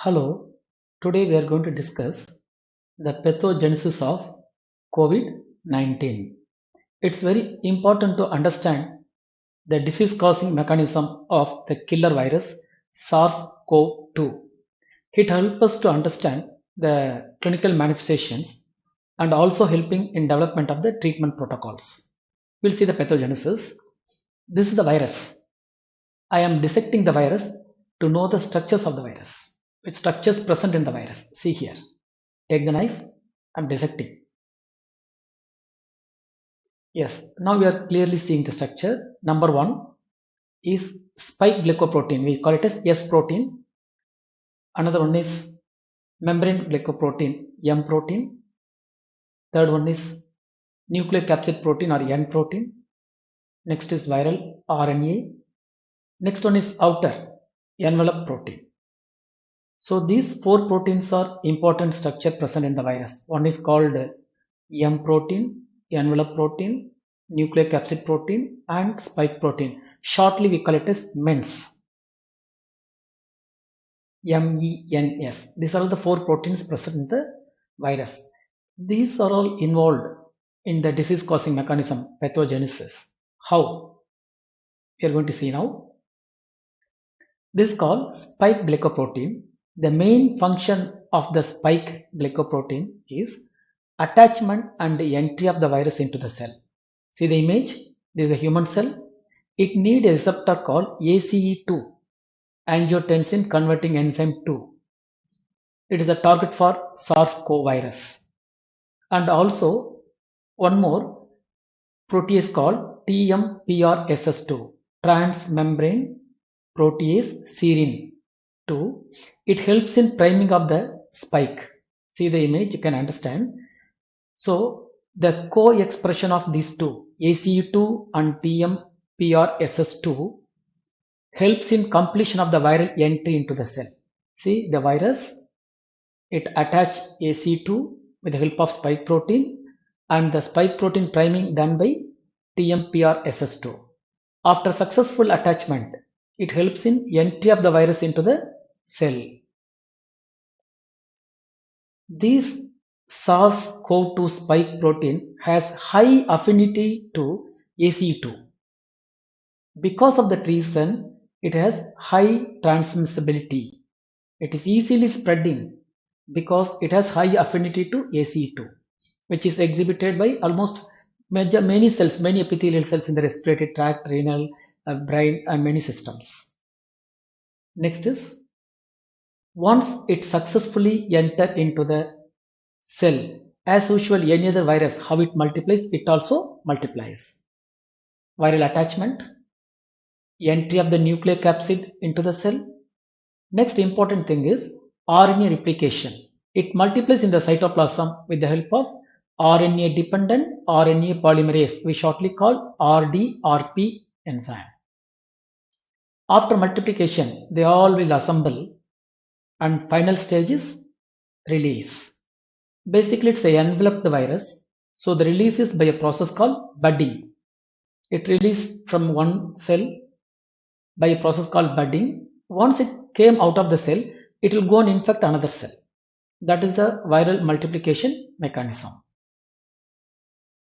Hello, today we are going to discuss the pathogenesis of COVID-19. It's very important to understand the disease causing mechanism of the killer virus SARS-CoV-2. It helps us to understand the clinical manifestations and also helping in development of the treatment protocols. We'll see the pathogenesis. This is the virus. I am dissecting the virus to know the structures of the virus, which structures present in the virus. See here. Take the knife. I'm dissecting. Yes, now we are clearly seeing the structure. Number one is spike glycoprotein. We call it as S protein. Another one is membrane glycoprotein, M protein. Third one is nucleocapsid protein or N protein. Next is viral RNA. Next one is outer envelope protein. So these four proteins are important structure present in the virus. One is called M protein, envelope protein, nucleocapsid protein and spike protein. Shortly we call it as MENS. MENS. These are all the four proteins present in the virus. These are all involved in the disease causing mechanism, pathogenesis. How? We are going to see now. This is called spike glycoprotein. The main function of the spike glycoprotein is attachment and entry of the virus into the cell. See the image? This is a human cell. It needs a receptor called ACE2, angiotensin converting enzyme 2. It is the target for SARS-CoV virus. And also one more protease called TMPRSS2, transmembrane protease serine 2. It helps in priming of the spike. See the image, you can understand. So the co-expression of these two, ACE2 and TMPRSS2, helps in completion of the viral entry into the cell. See the virus, it attached ACE2 with the help of spike protein and the spike protein priming done by TMPRSS2. After successful attachment, it helps in entry of the virus into the cell. This SARS-CoV-2 spike protein has high affinity to ACE2. Because of that reason, it has high transmissibility. It is easily spreading because it has high affinity to ACE2, which is exhibited by almost many cells, many epithelial cells in the respiratory tract, renal, brain and many systems. Next is, once it successfully enter into the cell, as usual any other virus, how it multiplies, it also multiplies. Viral attachment, entry of the nucleocapsid into the cell. Next important thing is RNA replication. It multiplies in the cytoplasm with the help of RNA dependent RNA polymerase, we shortly call RDRP enzyme. After multiplication, they all will assemble and final stage is release. Basically, it's a enveloped virus. So the release is by a process called budding. It releases from one cell by a process called budding. Once it came out of the cell, it will go and infect another cell. That is the viral multiplication mechanism.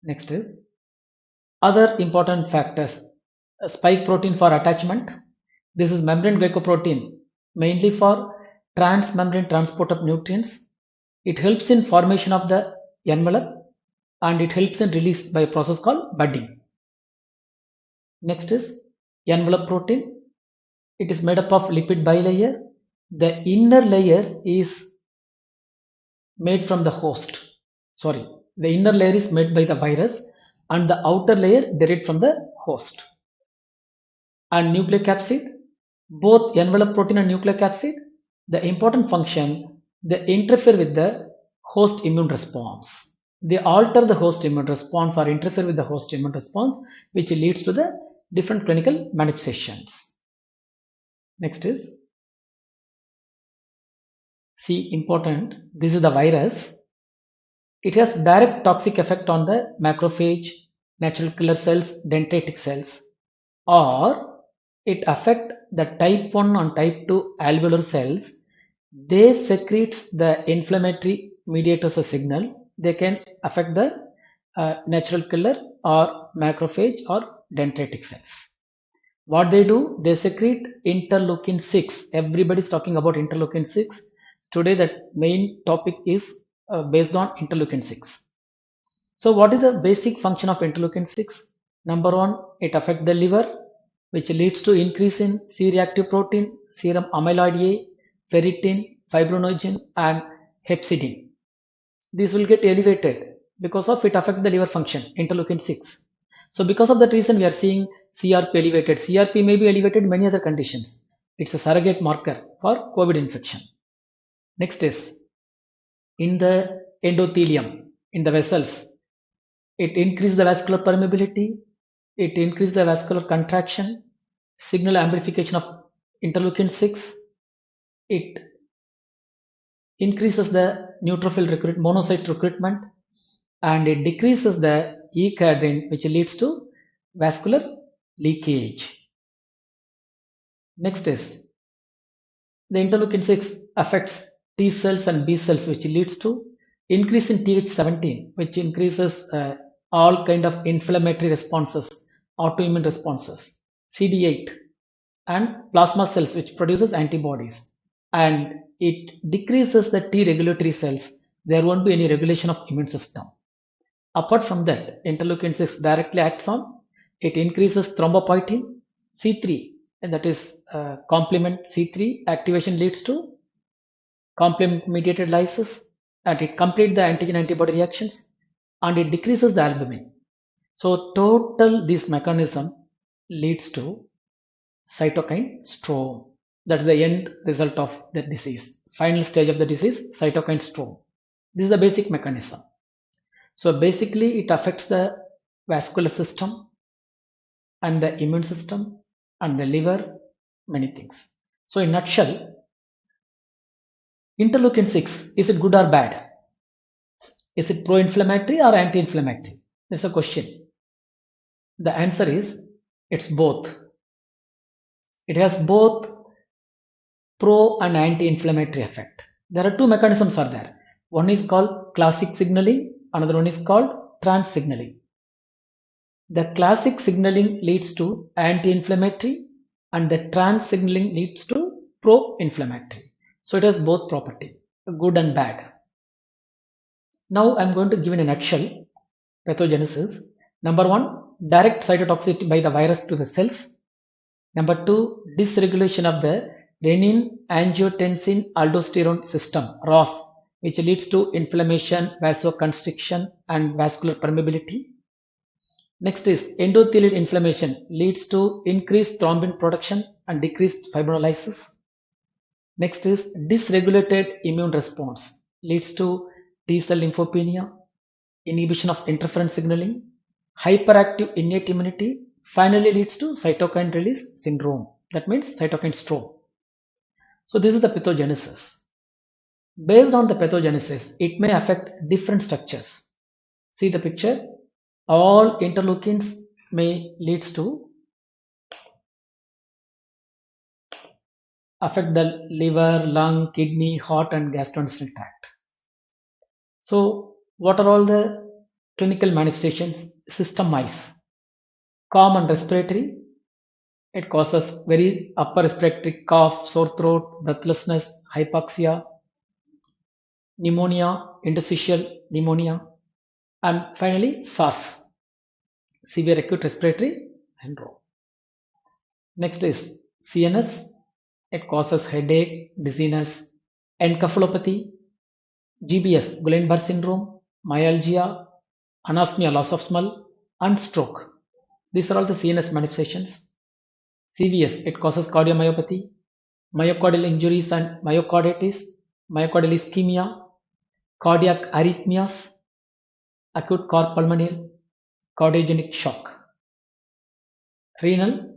Next is other important factors. Spike protein for attachment. This is membrane glycoprotein, mainly for transmembrane transport of nutrients. It helps in formation of the envelope and it helps in release by a process called budding. Next is envelope protein. It is made up of lipid bilayer. The inner layer is made from the host. The inner layer is made by the virus and the outer layer derived from the host. And nucleocapsid, both envelope protein and nucleocapsid, the important function, they interfere with the host immune response. They alter the host immune response or interfere with the host immune response, which leads to the different clinical manifestations. Next is, see important, this is the virus. It has direct toxic effect on the macrophage, natural killer cells, dendritic cells, or it affect the type 1 and type 2 alveolar cells they secretes the inflammatory mediators a signal. They can affect the natural killer or macrophage or dendritic cells. What they do, they secrete interleukin 6. Everybody's talking about interleukin 6 today. That main topic is based on interleukin 6. So what is the basic function of interleukin 6? Number one, it affects the liver, which leads to increase in C-reactive protein, serum amyloid A, ferritin, fibrinogen, and hepcidin. These will get elevated because of it affect the liver function, interleukin 6. So because of that reason, we are seeing CRP elevated. CRP may be elevated in many other conditions. It's a surrogate marker for COVID infection. Next is in the endothelium, in the vessels, it increases the vascular permeability, it increases the vascular contraction, signal amplification of interleukin 6, it increases the neutrophil monocyte recruitment, and it decreases the E-cadherin, which leads to vascular leakage. Next is the interleukin 6 affects T cells and B cells, which leads to increase in Th17, which increases all kind of inflammatory responses, autoimmune responses, CD8, and plasma cells, which produces antibodies, and it decreases the T regulatory cells. There won't be any regulation of immune system. Apart from that, interleukin 6 directly acts on, it increases thrombopoietin, C3, and that is complement C3 activation leads to complement mediated lysis, and it completes the antigen antibody reactions, and it decreases the albumin. So total this mechanism leads to cytokine storm. That's the end result of the disease. Final stage of the disease, cytokine storm. This is the basic mechanism. So basically it affects the vascular system and the immune system and the liver, many things. So in nutshell, interleukin 6, is it good or bad? Is it pro-inflammatory or anti-inflammatory? That's a question. The answer is it's both. It has both pro and anti-inflammatory effect. There are two mechanisms are there. One is called classic signaling, another one is called trans signaling. The classic signaling leads to anti-inflammatory and the trans signaling leads to pro-inflammatory. So it has both property, good and bad. Now I'm going to give in a nutshell pathogenesis. Number one, direct cytotoxicity by the virus to the cells. Number two, dysregulation of the renin angiotensin aldosterone system, ROS, which leads to inflammation, vasoconstriction, and vascular permeability. Next is endothelial inflammation leads to increased thrombin production and decreased fibrinolysis. Next is dysregulated immune response leads to T cell lymphopenia, inhibition of interferon signaling, hyperactive innate immunity, finally leads to cytokine release syndrome. That means cytokine storm. So this is the pathogenesis. Based on the pathogenesis, it may affect different structures. See the picture. All interleukins may leads to affect the liver, lung, kidney, heart, and gastrointestinal tract. So what are all the clinical manifestations? Systemize, common respiratory. It causes very upper respiratory cough, sore throat, breathlessness, hypoxia, pneumonia, interstitial pneumonia, and finally SARS, severe acute respiratory syndrome. Next is CNS. It causes headache, dizziness, encephalopathy, GBS, Guillain-Barré syndrome, myalgia, anosmia, loss of smell, and stroke. These are all the CNS manifestations. CVS, it causes cardiomyopathy, myocardial injuries and myocarditis, myocardial ischemia, cardiac arrhythmias, acute carpulmonale, cardiogenic shock. Renal,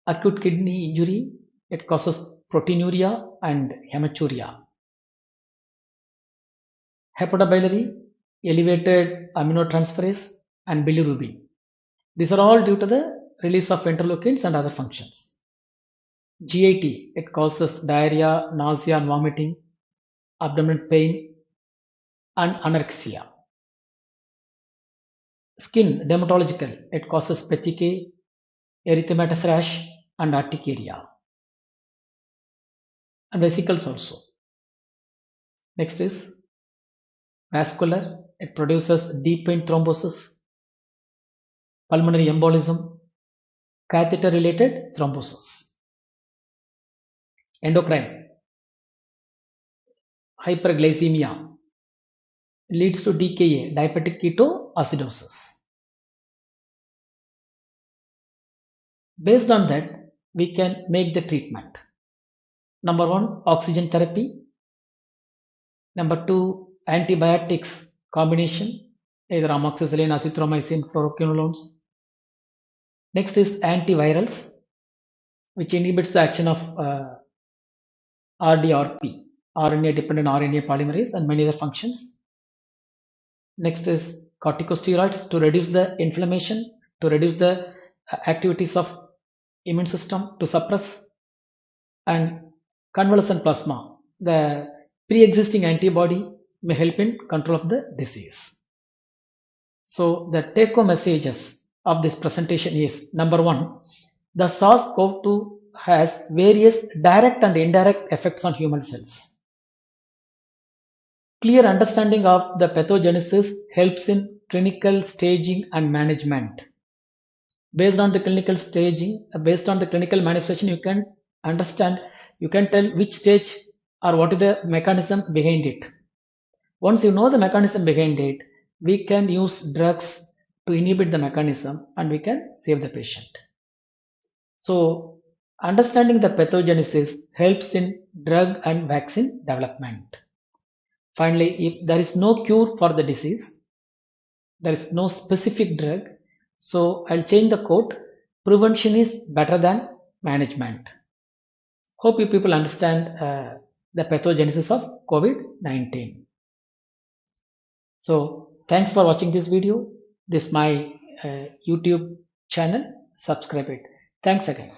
acute kidney injury, it causes proteinuria and hematuria. Hepatobiliary, elevated aminotransferase and bilirubin. These are all due to the release of interleukins and other functions. GIT, it causes diarrhea, nausea and vomiting, abdominal pain, and anorexia. Skin, dermatological, it causes petechiae, erythematous rash, and urticaria. And vesicles also. Next is vascular, it produces deep vein thrombosis, pulmonary embolism, catheter related thrombosis. Endocrine, hyperglycemia leads to DKA, diabetic ketoacidosis. Based on that, we can make the treatment. Number 1, oxygen therapy. Number 2, antibiotics combination, either amoxicillin, azithromycin, fluoroquinolones. Next is antivirals, which inhibits the action of RDRP, RNA-dependent RNA polymerase, and many other functions. Next is corticosteroids to reduce the inflammation, to reduce the activities of immune system, to suppress, and convalescent plasma, the pre-existing antibody, may help in control of the disease. So the take-home messages of this presentation is: number 1, the SARS-CoV-2 has various direct and indirect effects on human cells. Clear understanding of the pathogenesis helps in clinical staging and management. Based on the clinical staging, based on the clinical manifestation, you can understand, you can tell which stage or what is the mechanism behind it. Once you know the mechanism behind it, we can use drugs to inhibit the mechanism and we can save the patient. So, understanding the pathogenesis helps in drug and vaccine development. Finally, if there is no cure for the disease, there is no specific drug, so I'll change the quote: prevention is better than management. Hope you people understand the pathogenesis of COVID-19. So thanks for watching this video. This is my YouTube channel. Subscribe it. Thanks again.